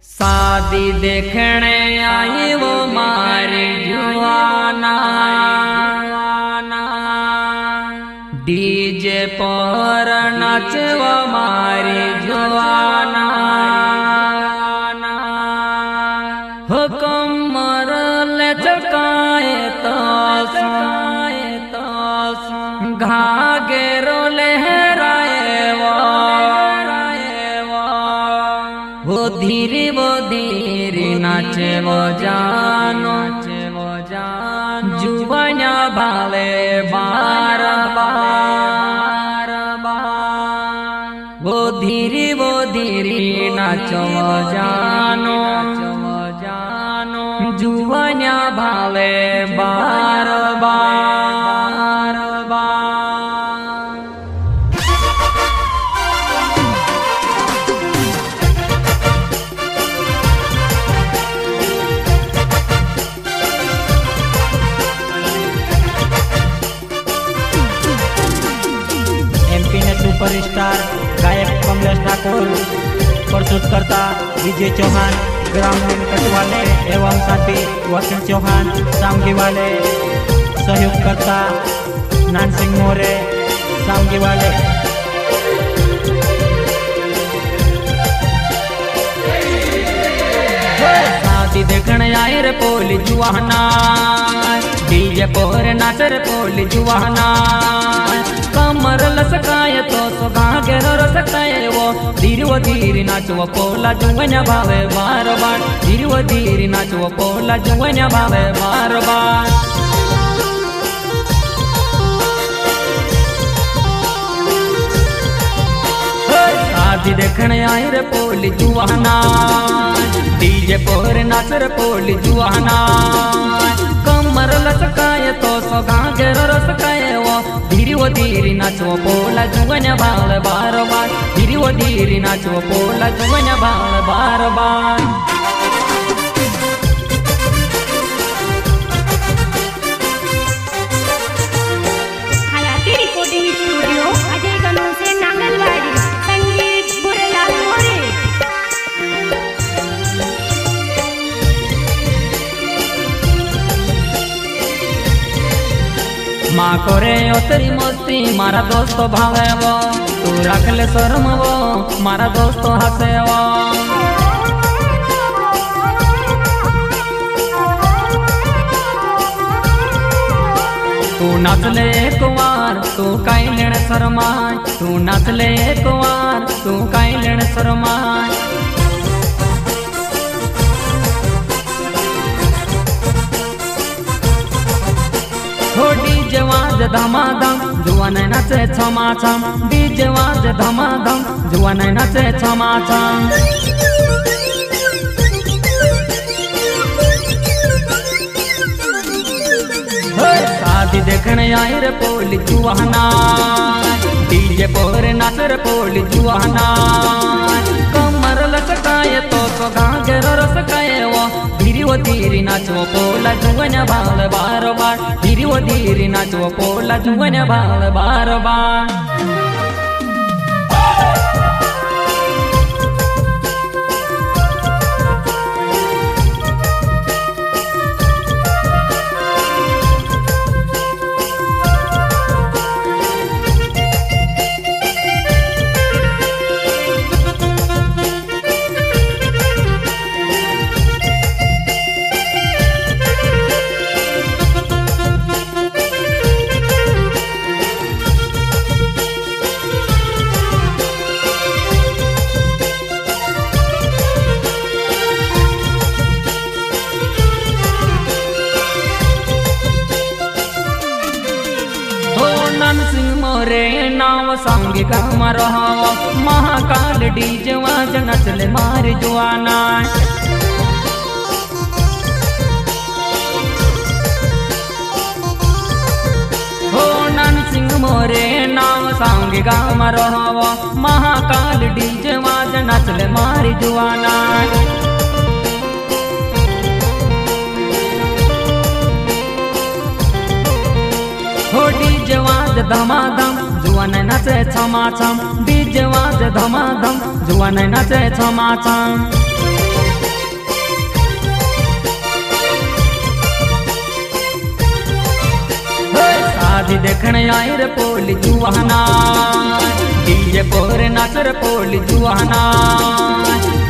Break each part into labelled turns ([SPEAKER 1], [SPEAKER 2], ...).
[SPEAKER 1] शादी देखने आई वो मारी जुआना, डीजे पर नचवा मारी जुआना, हो कमर ले चकाए तो घाघेरो लहराए वो धीरे नाचे वो जानो जुबाना भाले बार बार वो धीरे नाचो वो जानो जुबाना भाले बार बार
[SPEAKER 2] सुपरस्टार गायक कमलेश ठाकुर, प्रस्तुतकर्ता विजय चौहान, ग्रामीण कटवाले एवं साथी वकील चौहान सामगी वाले, सहयोगकर्ता नानसिंह मोरे सामगी वाले।
[SPEAKER 1] शादी देखने आए रे पोली जुआना, डीजे पर नाच रे पोली जुआना, कमर लसकाए तो घाघेरो रसकाए वो धीरे नाचो पोला जुआना भावे बार बार, धीरे नाचो पोला जुआना भावे बार बार। शादी देखने आए रे पोली जुआना, डीजे पर नाच रे पोली जुआना, कमर लसकाए तो घाघेरो रसकाए वो धीरे नाचो पोला जुआना भावे बार बार, धीरे नाचो पोला जुआना भावे बार बार। माँ करे तेरी मस्ती मारा दोस्त भावे वो, तू रख ले शर्म वो मारा दोस्त हंसे वो। तू नाच ले एक बार तू काई लेन शर्माए, तू नाच ले एक बार तू काई लेन शर्माए। डीजे वाज धमाधम जुआन नाचे छमाछम, डीजे वाज धमाधम जुआन नाचे छमाछम। शादी देखने आई रे पोली जुआना, डीजे पर नाच रे पोली जुआना, कमर लसकाए तो घाघेरो रसकाए वो धीरे नाचो पोला जुआना भावे बार बार, धीरे नाचो पोला जुआना भावे बार बार। नानसिंह मोरे नाव सांगे काम रहावा, महाकाल डीजे वाज नचले मारी जुआना। हो नानसिंह मोरे नाव सांगे काम रहावा, महाकाल डीजे वाज नचले मारी जुआना। डीजे वाज धमाधम जुआन नाचे छमाछम, डीजे वाज धमाधम जुआन नाचे छमाछम। आई रे पोली जुवाना डीजे पोर नाच रे पोली जुवाना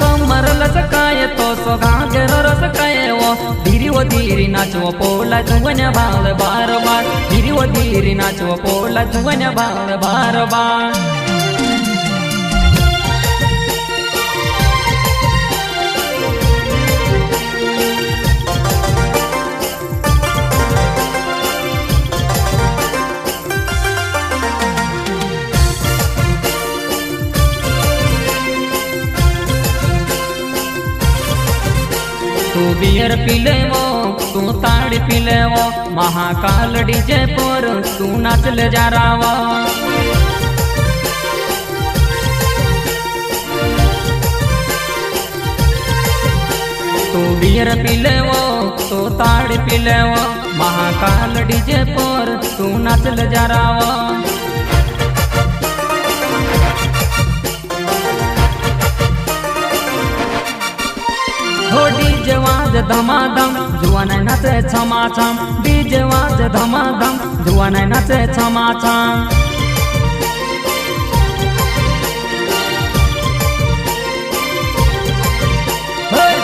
[SPEAKER 1] कमर लचकाय तो सो घागर रसकाय वो धीरी नाचो पोला जुवन्या भाल बार बार धीरी नाचो पोला जुवन्या भाल बार बार तू बियर पिले वो तू ताड़ी पिले वो महाकाल डीजे पर तू नाचले जा रावा तू बियर पिले वो तू ताड़ी पिले वो महाकाल डीजे पर तू नाचले जा रावा डीजे वाज धमाधम जुवाना नाचे छमाछम डीजे वाज धमाधम जुवाना नाचे छमाछम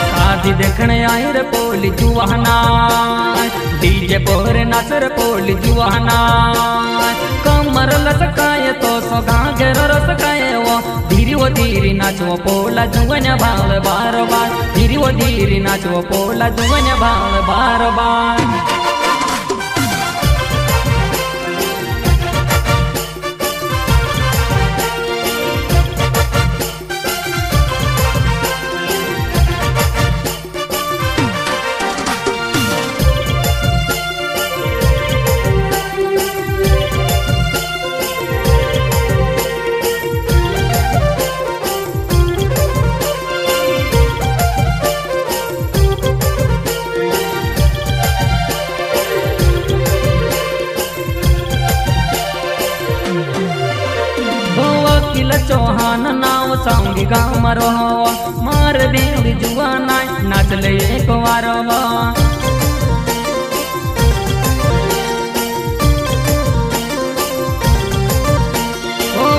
[SPEAKER 1] शादी देखने आई रे पोली जुवाना डीजे पोर नाच रे पोली जुवाना कमर लचकाय तो सो घाघर रसकाय वो धीरी नाचो पोला जुवन्या भाल बार बार धीरी नाचो पोला जुवन्या भाल बार बार चौहान नाव सांगी गाम रहो मार बेंदी जुवाना नाचले एक बार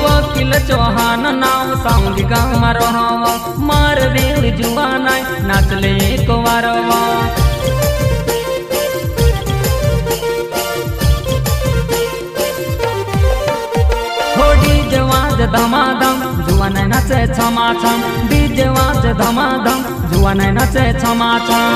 [SPEAKER 1] वकील चौहान नाव सांगी गाम रहो मार बेंदी जुवाना नाचले एक बार धमाधम जुवाना नाचे छमाछम डीजे वाज धमाधम जुवाना नाचे छमाछम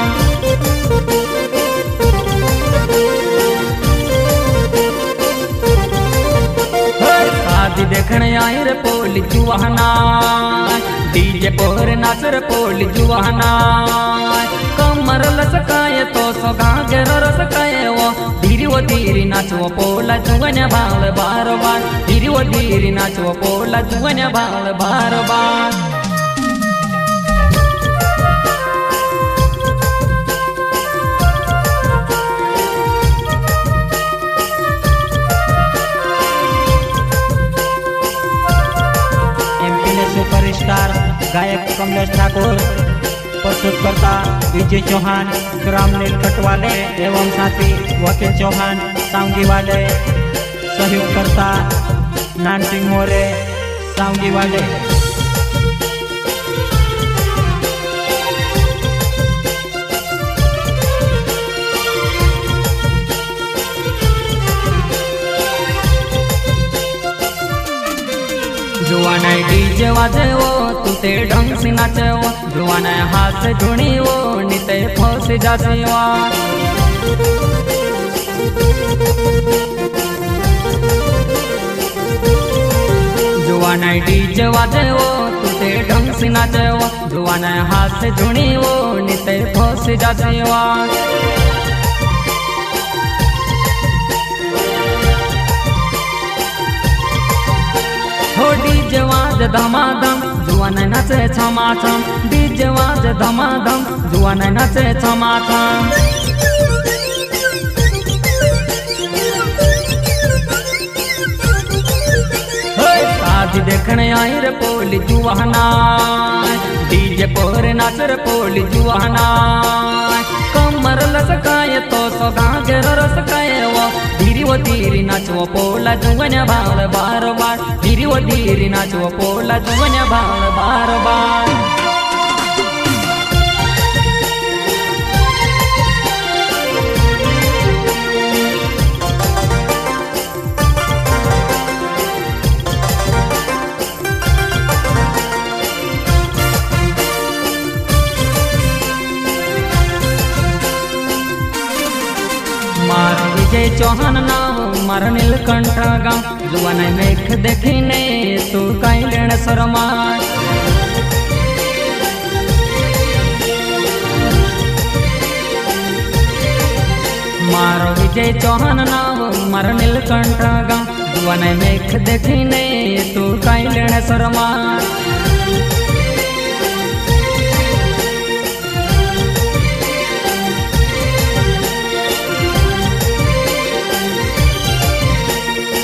[SPEAKER 1] शादी देखने आई रे पोली जुवाना डीजे पोर नाच रे पोली जुवाना कमर लचकाय तो सो घाघर रसकाय वो धीरी नाचो पोला जुवन्या भाल बार बार धीरी नाचो पोला जुवन्या भाल बार बार
[SPEAKER 2] सुपरस्टार गायक कमलेश ठाकुर प्रस्तुतकर्ता विजय चौहान ग्राम नीलकंठवाले एवं साथी वकील चौहान सांगी वाले सहयोगकर्ता नानसिंह मोरे सांगी वाले
[SPEAKER 1] जुवाना डीजे वाजे वो तुते ढंग से नाचे वो जुवाना हाथ से धुनी वो निते फंस जासे वो जुवाना डीजे वाजे वो तुते ढंग से नाचे वो जुवाना हाथ से धुनी वो निते फंस जासे वो डीजे वाज धमाधम जुवाना नाचे छमाछम डीजे वाज धमाधम जुवाना नाचे छमाछम शादी देखने आई रे पोली जुवाना डीजे पोर नाच रे पोली जुवाना कमर लचकाय तो सो घाघर रसकाय वो धीरी व धीरी नाचव पोला जुवन्या भावल बार बार धीरी व धीरी नाचव पोला जुवन्या भावल बार बार मार विजय चौहान नाव मार नीलकंठ गाव जुवान मेघ देखीने तू काय लेण सरमाय मार विजय चौहान नाव मार नीलकंठ गाव जुवान मेघ देखीने तू काय लेण सरमाय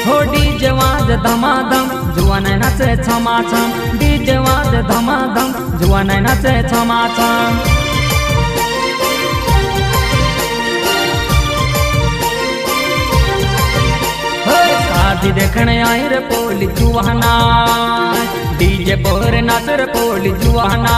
[SPEAKER 1] हो डीजे वाज धमाधम जुवान नाचे छमाछम डीजे वाज धमाधम जुवान नाचे छमाछम शादी देखने आई रे पोली जुवाना डीजे पर नाच रे पोली जुवाना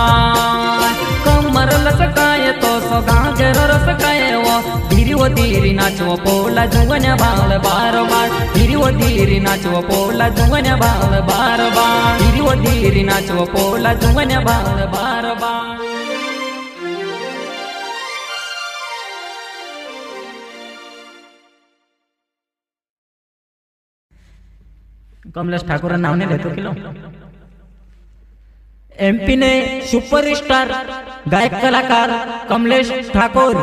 [SPEAKER 1] कमर लसकाय तो सोगा गर रसकाय वो धीरी व धीरी नाचव पोला जुवन्या भावल बार बार धीरी व धीरी नाचव पोला जुवन्या भावल बार बार धीरी व धीरी नाचव पोला जुवन्या भावल बार बार
[SPEAKER 2] कमलेश ठाकुर नाव नहीं लेतो किलो एमपी ने सुपरस्टार गायक कलाकार कमलेश ठाकुर